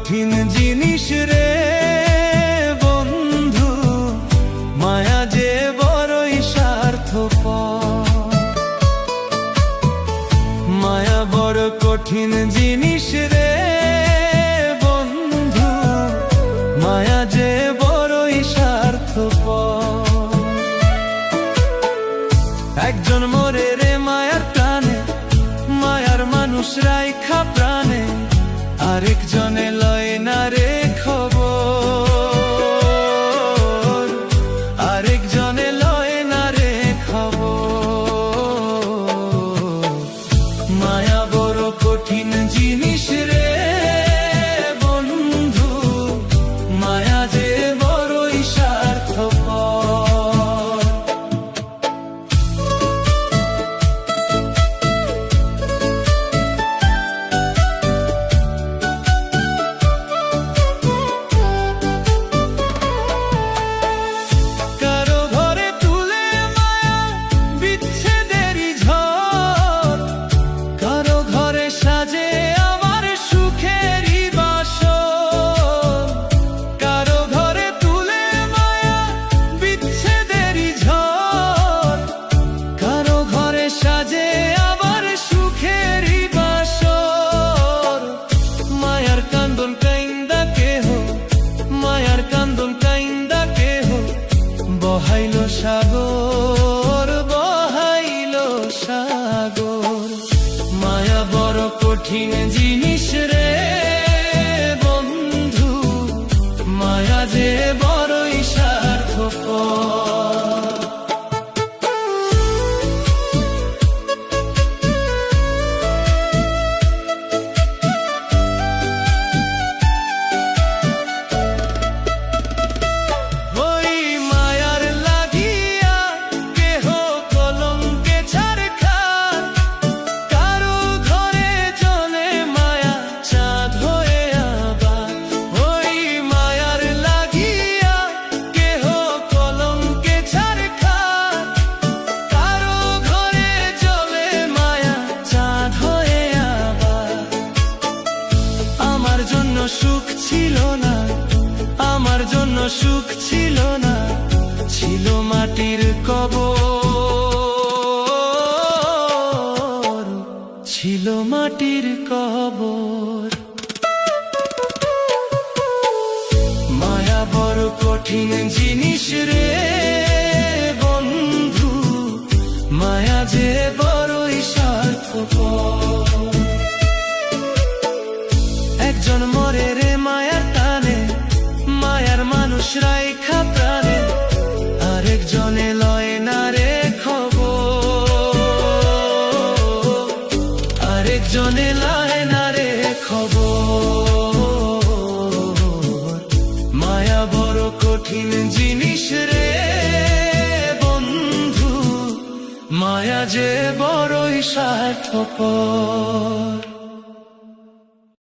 কঠিন জিনিস রে বন্ধু, মায়া যে বড়ই স্বার্থপর। মায়া বড় কঠিন জিনিস রে বন্ধু, মায়া যে বড়ই স্বার্থপর। একজন মরে রে মায়ার টানে, মায়ার মানুষ রাইখা প্রাণে, আরেকজনে লয় না রে খবর, আরেকজনে লয় না রে খবর। মায়া বড় কঠিন জিনিস রে বন্ধু, মায়া যে বড়ই স্বার্থপর। বহাইল সাগর, বহাইল সাগর। মায়া বড় কঠিন জিনিস রে বন্ধু, মায়া যে বড়ই স্বার্থপর। সুখ ছিল না, আমার জন্য সুখ ছিল না, ছিল মাটির কবর, ছিল মাটির কবর। মায়া বড় কঠিন জিনিস রে বন্ধু, মায়া যে বড়ই স্বার্থপর। একজন মরে রে মায়ার টানে, মায়ার মানুষ রাইখা প্রাণে, আরেকজনে লয় না রে খবর, আরেকজনে লয় না রে খবর। মায়া বড় কঠিন জিনিস রে বন্ধু, মায়া যে বড়ই স্বার্থপর।